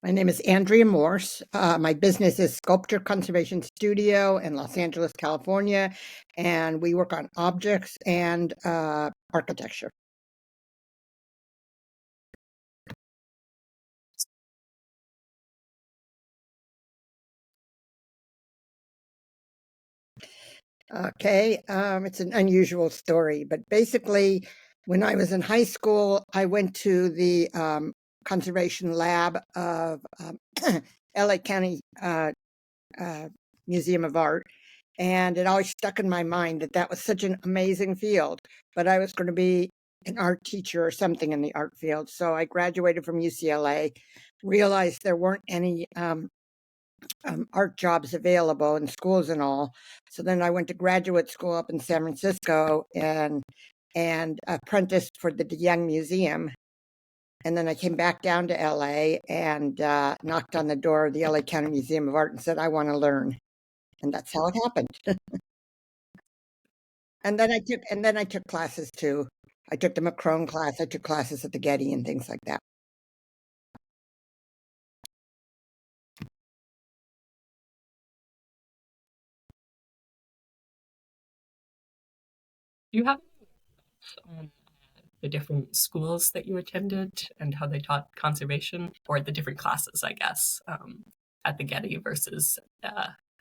My name is Andrea Morse. My business is Sculpture Conservation Studio in Los Angeles, California, and we work on objects and architecture. Okay, it's an unusual story, but basically, when I was in high school, I went to the conservation lab of LA County Museum of Art, and it always stuck in my mind that that was such an amazing field, but I was going to be an art teacher or something in the art field. So I graduated from UCLA, realized there weren't any art jobs available in schools and all. So then I went to graduate school up in San Francisco and apprenticed for the Young Museum. And then I came back down to LA and knocked on the door of the LA County Museum of Art and said, I want to learn. And that's how it happened. And then I took classes too. I took the Macron class. I took classes at the Getty and things like that. Do you have on the different schools that you attended and how they taught conservation, or the different classes, I guess, at the Getty versus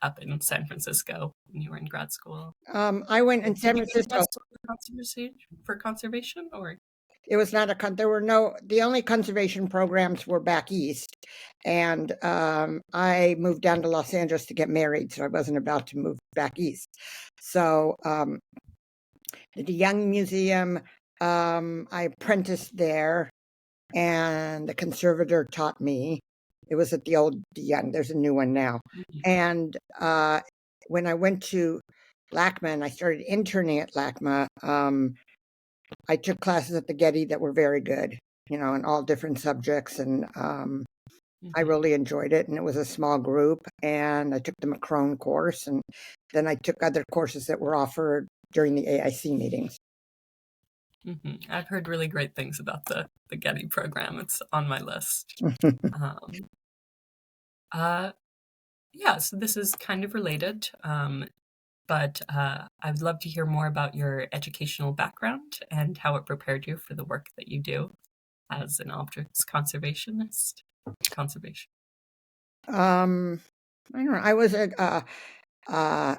up in San Francisco when you were in grad school? I went in Did San you go to Francisco. West for conservation, or? It was not there were the only conservation programs were back east. And I moved down to Los Angeles to get married, so I wasn't about to move back east. So the Young Museum, I apprenticed there, and the conservator taught me. It was at the old Young. There's a new one now. And when I went to LACMA and I started interning at LACMA, I took classes at the Getty that were very good, in all different subjects, and I really enjoyed it. And it was a small group, and I took the Macron course, and then I took other courses that were offered during the AIC meetings. I've heard really great things about the Getty program. It's on my list. Yeah, so this is kind of related, but I would love to hear more about your educational background and how it prepared you for the work that you do as an objects conservationist. Conservation. I don't know.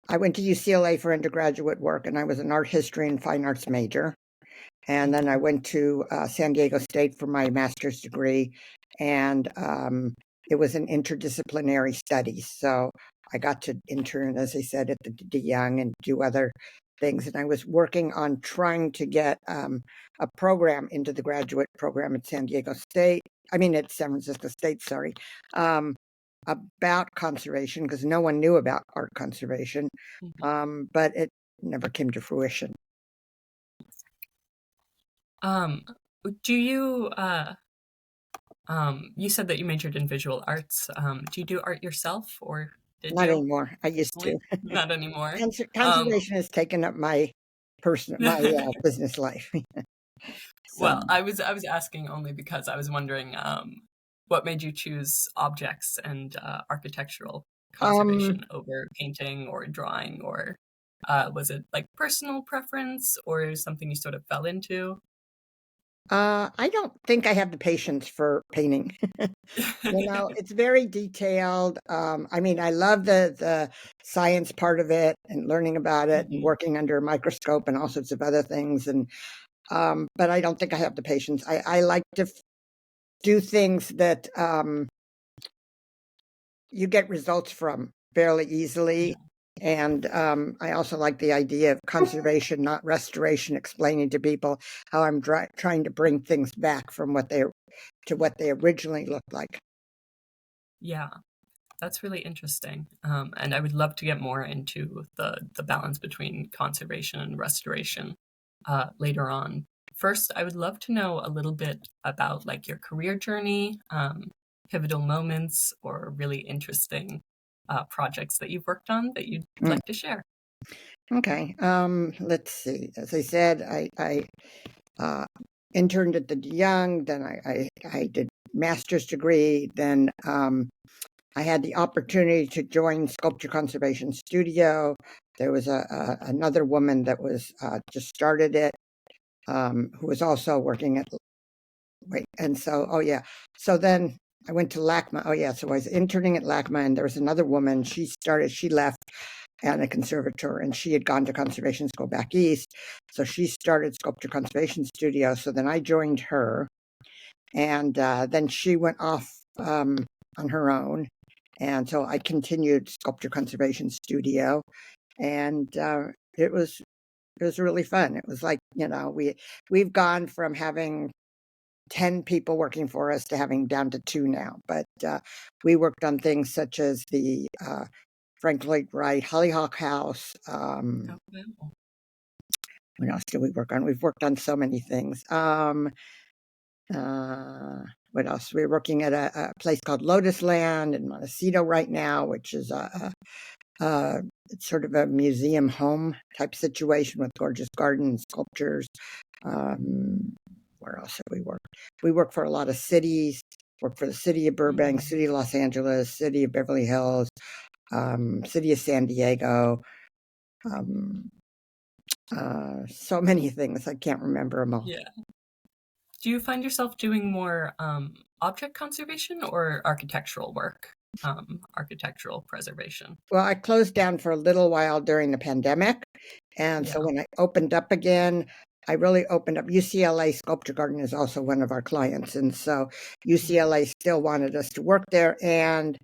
I went to UCLA for undergraduate work, and I was an art history and fine arts major. And then I went to San Diego State for my master's degree, and it was an interdisciplinary study. So I got to intern, as I said, at the DeYoung and do other things. And I was working on trying to get a program into the graduate program at San Diego State. I mean, at San Francisco State, sorry, about conservation, because no one knew about art conservation, but it never came to fruition. Do you you said that you majored in visual arts. Do you do art yourself, or did Not you? anymore. I used to. Not anymore. Conservation has taken up my business life. So, Well, I was asking only because I was wondering what made you choose objects and architectural conservation over painting or drawing, or was it like personal preference or something you sort of fell into? I don't think I have the patience for painting. It's very detailed. I mean, I love the science part of it and learning about it and working under a microscope and all sorts of other things. And but I don't think I have the patience. I like to do things that you get results from fairly easily. And I also like the idea of conservation, not restoration, explaining to people how I'm trying to bring things back from what they originally looked like. Yeah, that's really interesting. And I would love to get more into the balance between conservation and restoration later on. First, I would love to know a little bit about like your career journey, pivotal moments, or really interesting projects that you've worked on that you'd like to share. Okay. Let's see. As I said, I interned at the Young. Then I did master's degree, then I had the opportunity to join Sculpture Conservation Studio. There was another woman that was just started it, who was also working at and so so then I went to LACMA. So I was interning at LACMA, and there was another woman. She left and a conservator, and she had gone to conservation school back east, so she started Sculpture Conservation Studio. So then I joined her, and then she went off on her own, and so I continued Sculpture Conservation Studio, and it was really fun. It was like, we've gone from having 10 people working for us to having down to 2 now, but we worked on things such as the Frank Lloyd Wright Hollyhock House. Oh, wow. What else did we work on? We've worked on so many things. What else? We're working at a place called Lotus Land in Montecito right now, which is it's sort of a museum home type situation with gorgeous gardens, sculptures. Where else have we worked? We work for a lot of cities. Work for the city of Burbank, city of Los Angeles, city of Beverly Hills, city of San Diego. So many things. I can't remember them all. Yeah. Do you find yourself doing more object conservation or architectural work? Architectural preservation. Well, I closed down for a little while during the pandemic. And so Yeah. when I opened up again, I really opened up. UCLA Sculpture Garden is also one of our clients. And so UCLA still wanted us to work there. And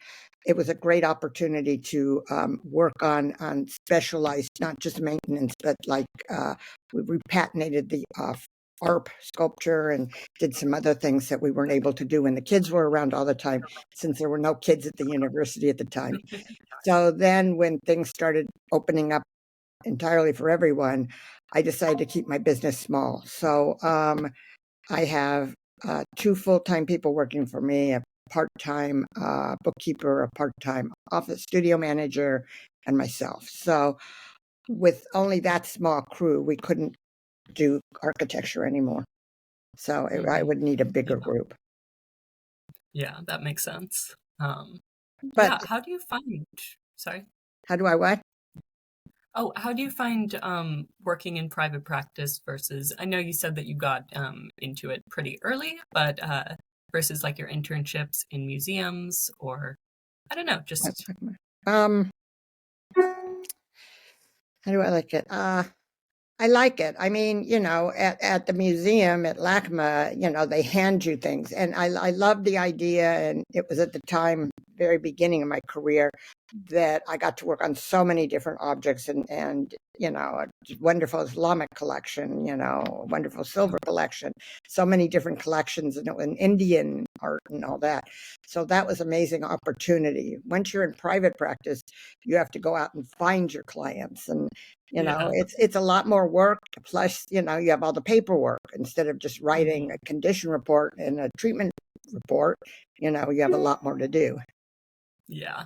it was a great opportunity to work on specialized, not just maintenance, but like we repatinated the ARP sculpture and did some other things that we weren't able to do when the kids were around all the time, since there were no kids at the university at the time. So then when things started opening up entirely for everyone, I decided to keep my business small. So I have 2 full-time people working for me, a part-time bookkeeper, a part-time office studio manager, and myself. So with only that small crew, we couldn't do architecture anymore. So I would need a bigger group. Yeah, that makes sense. But Yeah, how do you find, sorry? how do I what? Oh, how do you find working in private practice versus, I know you said that you got into it pretty early, but versus like your internships in museums or, I don't know, just, Um, how do I like it? I like it. I mean, at the museum at LACMA, they hand you things. And I love the idea. And it was at the time, very beginning of my career, that I got to work on so many different objects and a wonderful Islamic collection, a wonderful silver collection, so many different collections and Indian art and all that. So that was amazing opportunity. Once you're in private practice, you have to go out and find your clients, and yeah. it's a lot more work. Plus, you have all the paperwork instead of just writing a condition report and a treatment report. You have a lot more to do. Yeah.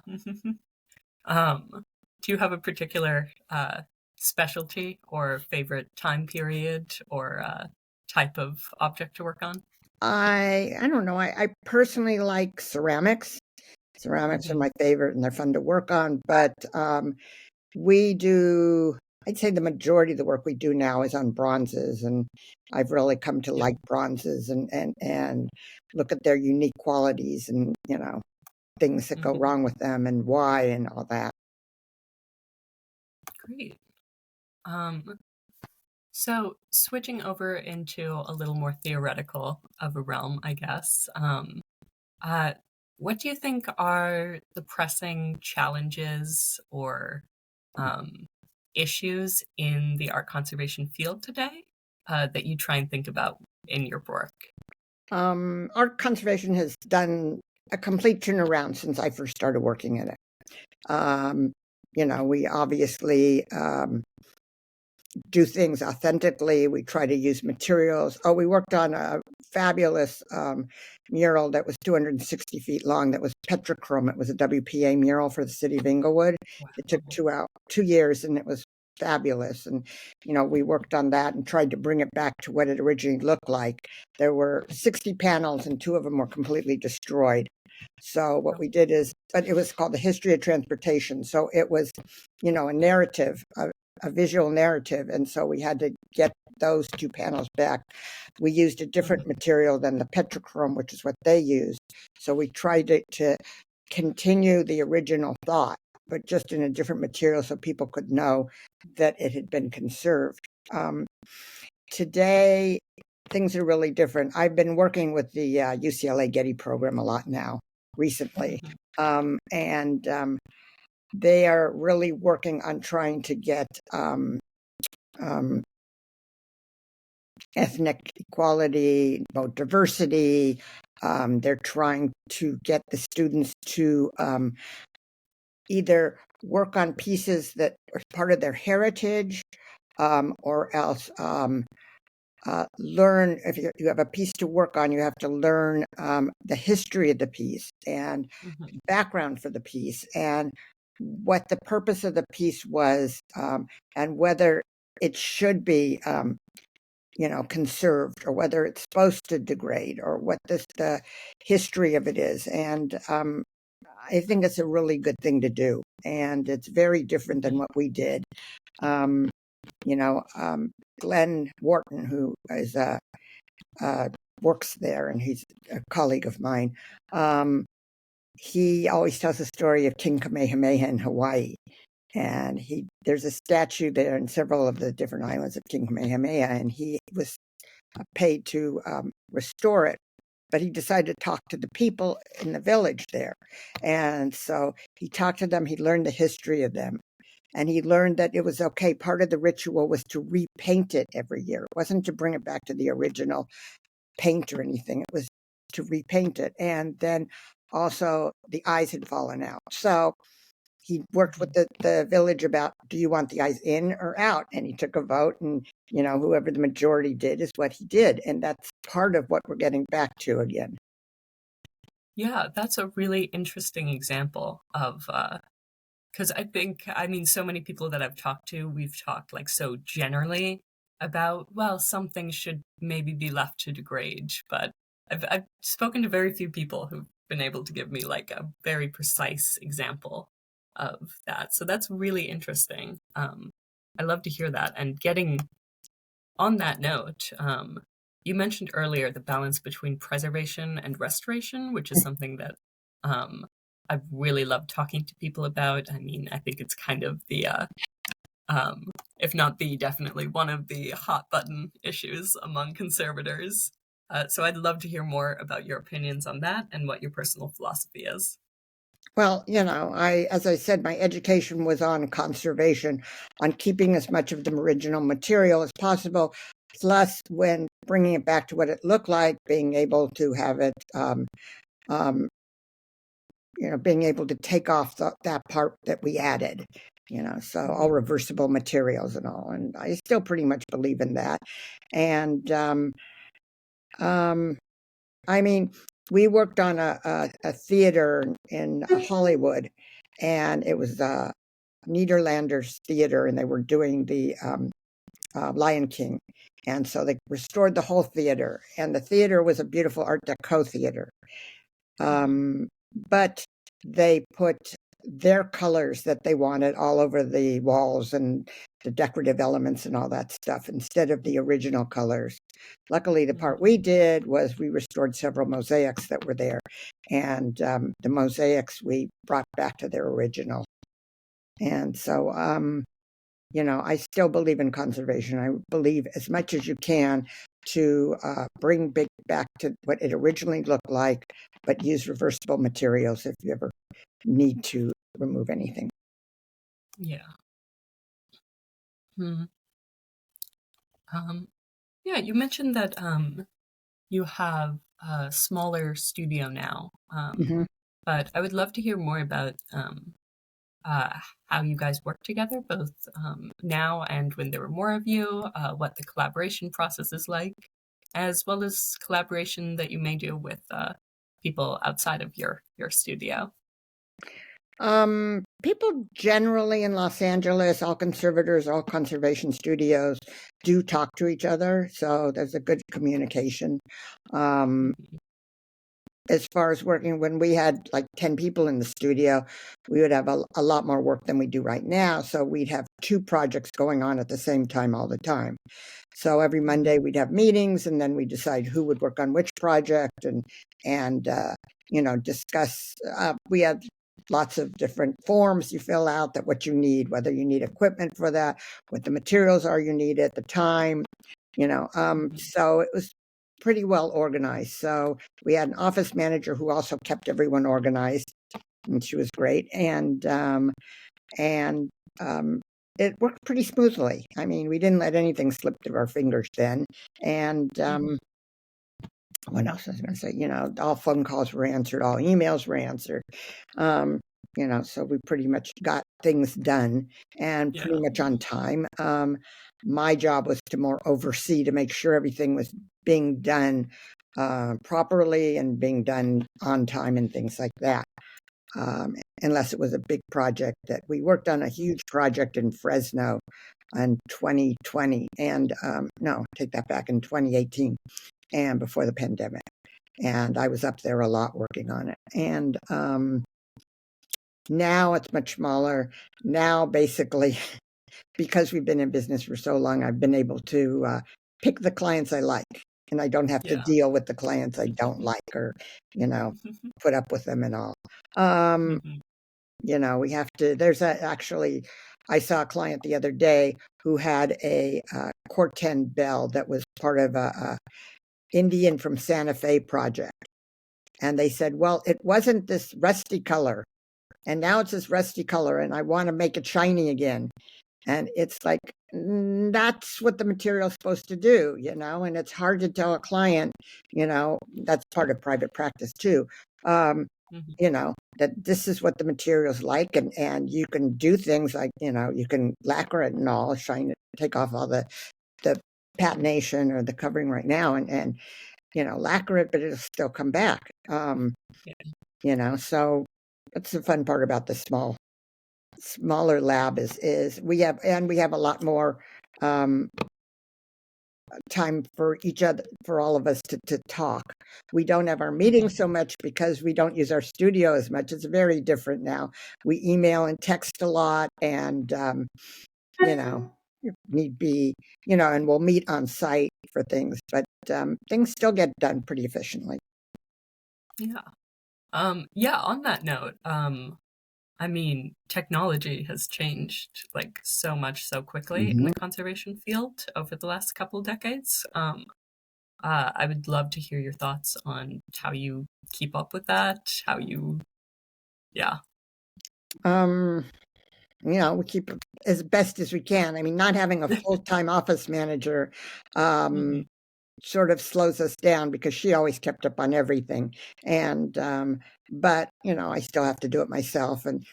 Do you have a particular specialty or favorite time period or type of object to work on? I don't know. I personally like ceramics. Ceramics are my favorite, and they're fun to work on. But we do. I'd say the majority of the work we do now is on bronzes, and I've really come to like bronzes and look at their unique qualities and things that go wrong with them and why and all that. Great. So switching over into a little more theoretical of a realm, I guess. What do you think are the pressing challenges or issues in the art conservation field today that you try and think about in your work? Art conservation has done a complete turnaround since I first started working in it. We obviously do things authentically. We try to use materials. Oh, we worked on a fabulous mural that was 260 feet long. That was petrochrome. It was a WPA mural for the city of Inglewood. Wow. It took 2 years, and it was fabulous. And, we worked on that and tried to bring it back to what it originally looked like. There were 60 panels and 2 of them were completely destroyed. So what we did is, but it was called The History of Transportation. So it was, a narrative, a visual narrative. And so we had to get those 2 panels back. We used a different material than the petrochrome, which is what they used. So we tried to continue the original thought, but just in a different material so people could know that it had been conserved. Today, things are really different. I've been working with the UCLA Getty program a lot now, recently. And they are really working on trying to get ethnic equality, about diversity. They're trying to get the students to either work on pieces that are part of their heritage, or else learn. If you have a piece to work on, you have to learn the history of the piece and background for the piece and what the purpose of the piece was, and whether it should be conserved or whether it's supposed to degrade or what the history of it is. And I think it's a really good thing to do. And it's very different than what we did. Glenn Wharton, who is works there, and he's a colleague of mine. He always tells the story of King Kamehameha in Hawaii. And there's a statue there in several of the different islands of King Kamehameha, and he was paid to restore it. But he decided to talk to the people in the village there. And so he talked to them, he learned the history of them. And he learned that it was okay. Part of the ritual was to repaint it every year. It wasn't to bring it back to the original paint or anything. It was to repaint it. And then also the eyes had fallen out. So he worked with the village about, do you want the eyes in or out? And he took a vote, and, whoever the majority did is what he did. And that's part of what we're getting back to again. Yeah, that's a really interesting example of, because so many people that I've talked to, we've talked like so generally about, well, some things should maybe be left to degrade, but I've spoken to very few people who've been able to give me like a very precise example of that. So that's really interesting. I love to hear that. And getting on that note, you mentioned earlier the balance between preservation and restoration, which is something that I've really loved talking to people about. I mean, I think it's kind of the, if not the, definitely one of the hot button issues among conservators. So I'd love to hear more about your opinions on that and what your personal philosophy is. Well, as I said, my education was on conservation, on keeping as much of the original material as possible, plus when bringing it back to what it looked like, being able to have it, being able to take off that part that we added, so all reversible materials and all. And I still pretty much believe in that. And, I mean, we worked on a theater in Hollywood, and it was Nederlanders theater, and they were doing the Lion King. And so they restored the whole theater, and the theater was a beautiful Art Deco theater. But they put their colors that they wanted all over the walls and the decorative elements and all that stuff instead of the original colors. Luckily, the part we did was we restored several mosaics that were there, and the mosaics we brought back to their original. And so, I still believe in conservation. I believe as much as you can to bring back to what it originally looked like, but use reversible materials if you ever need to remove anything. Yeah. Yeah, you mentioned that you have a smaller studio now, but I would love to hear more about how you guys work together, both now and when there were more of you, what the collaboration process is like, as well as collaboration that you may do with people outside of your studio. People generally in Los Angeles, all conservators, all conservation studios do talk to each other, so there's a good communication. Um, Mhm. as far as working, when we had like 10 people in the studio, we would have a lot more work than we do right now. So we'd have two projects going on at the same time all the time. So every Monday we'd have meetings, and then we decide who would work on which project, and discuss. We had lots of different forms you fill out, that what you need, whether you need equipment for that, what the materials are you need at the time. Mhm. So it was pretty well organized. So we had an office manager who also kept everyone organized, and she was great. And it worked pretty smoothly. I mean, we didn't let anything slip through our fingers then. And Mhm. what else was I going to say? All phone calls were answered, all emails were answered. Um, so we pretty much got things done, and pretty Yeah. much on time. My job was to more oversee, to make sure everything was being done properly and being done on time and things like that. Unless it was a big project. That we worked on a huge project in Fresno in 2020, and no, take that back, in 2018, and before the pandemic. And I was up there a lot working on it. And now it's much smaller. Now, basically, because we've been in business for so long, I've been able to pick the clients I like, and I don't have to Yeah. deal with the clients I don't like, or, you know, put up with them and all. Um, Mhm. we have to, actually, I saw a client the other day who had a Corten bell that was part of a Indian from Santa Fe project. And they said, well, it wasn't this rusty color, and now it's this rusty color, and I want to make it shiny again. And it's like, that's what the material's supposed to do, and it's hard to tell a client, that's part of private practice too. Um, Mhm. that this is what the material's like, and you can do things like, you can lacquer it and all, shine it, take off all the patination or the covering right now, and lacquer it, but it'll still come back. Yeah. So that's the fun part about the smaller lab, is we have a lot more um, time for each other, for all of us to talk. We don't have our meetings Mhm. so much because we don't use our studio as much. It's very different now. We email and text a lot, and you know if need be, and we'll meet on site for things, but things still get done pretty efficiently. Yeah. Yeah, on that note, I mean, technology has changed like so much so quickly in the Mhm. conservation field over the last couple of decades. I would love to hear your thoughts on how you keep up with that, how you, yeah. um we keep it as best as we can. I mean, not having a full-time office manager um, Mhm. sort of slows us down, because she always kept up on everything. And but I still have to do it myself. And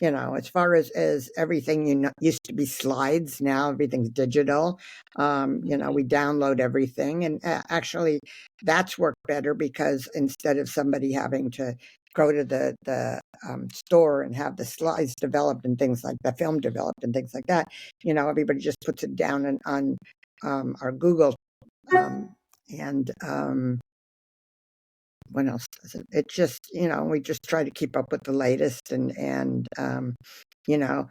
as far as everything, used to be slides, now everything's digital. Mhm. We download everything, and actually that's worked better, because instead of somebody having to go to the store and have the slides developed and things like that, film developed and things like that, everybody just puts it down on our Google, um, and what else does it? It just, we just try to keep up with the latest, and you know,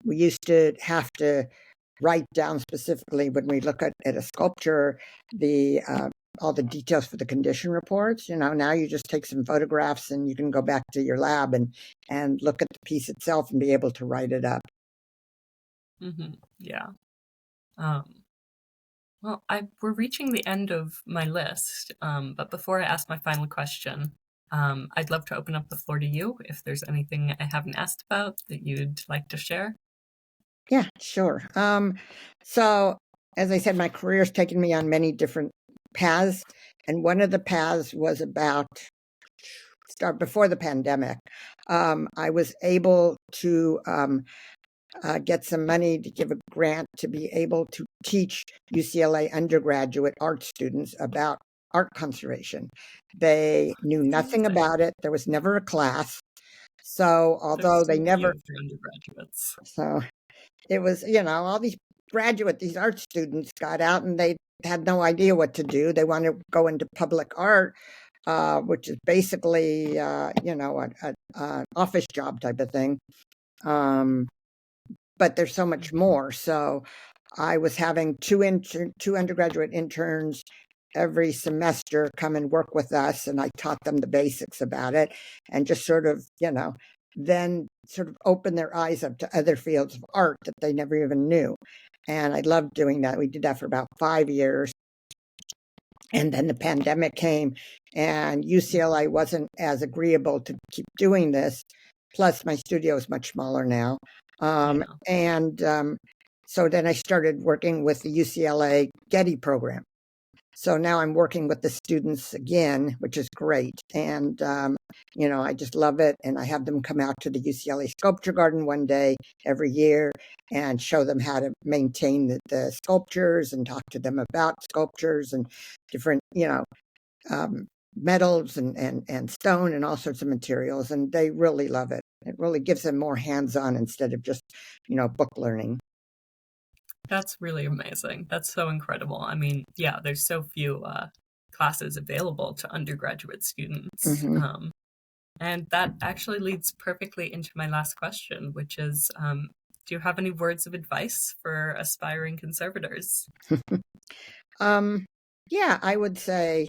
we used to have to write down specifically, when we look at a sculpture, the all the details for the condition reports. Now you just take some photographs, and you can go back to your lab and look at the piece itself and be able to write it up. Mhm. Yeah. Um, well, we're reaching the end of my list, but before I ask my final question, I'd love to open up the floor to you if there's anything I haven't asked about that you'd like to share. Yeah, sure. So as I said, my career's taken me on many different paths, and one of the paths was about start before the pandemic. I was able to get some money to give a grant to be able to teach UCLA undergraduate art students about art conservation. They knew That's nothing amazing. about it. There was never a class. So There's although so they never, few for undergraduates. so it was, all these these art students got out and they had no idea what to do. They wanted to go into public art, which is basically, an office job type of thing. But there's so much more. So I was having two undergraduate interns every semester come and work with us, and I taught them the basics about it, and just sort of, then sort of open their eyes up to other fields of art that they never even knew. And I loved doing that. We did that for about 5 years. And then the pandemic came, and UCLA wasn't as agreeable to keep doing this. Plus, my studio is much smaller now. Yeah. And so then I started working with the UCLA Getty program. So now I'm working with the students again, which is great. And, I just love it. And I have them come out to the UCLA Sculpture Garden one day every year and show them how to maintain the sculptures and talk to them about sculptures and different, um, metals and stone and all sorts of materials. And they really love it. It really gives them more hands-on instead of just, book learning. That's really amazing. That's so incredible. I mean, yeah, there's so few classes available to undergraduate students. Hmm. And that actually leads perfectly into my last question, which is, do you have any words of advice for aspiring conservators? Yeah, I would say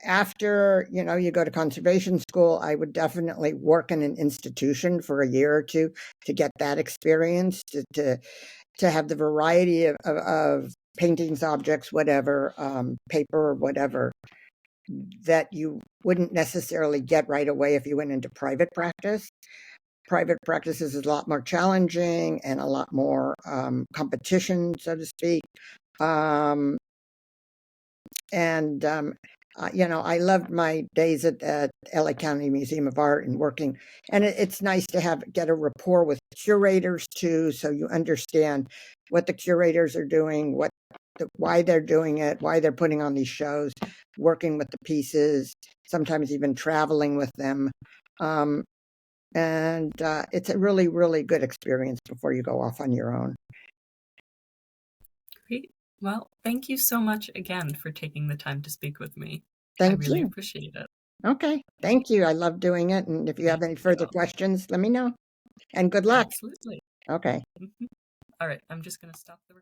after, you go to conservation school, I would definitely work in an institution for a year or two to get that experience, to have the variety of paintings, objects, whatever, paper or whatever, that you wouldn't necessarily get right away if you went into private practice. Private practice is a lot more challenging and a lot more competition, so to speak. Um, and I loved my days at LA County Museum of Art and working. And it's nice to get a rapport with curators too, so you understand what the curators are doing, why they're doing it, why they're putting on these shows, working with the pieces, sometimes even traveling with them. Um, and it's a really, really good experience before you go off on your own. Great. Well, thank you so much again for taking the time to speak with me. I Thank really you. appreciate it. Okay. Thank you. I love doing it. And if you have Thank any you. further questions, let me know. And good luck. Absolutely. Okay. All right, I'm just going to stop the recording.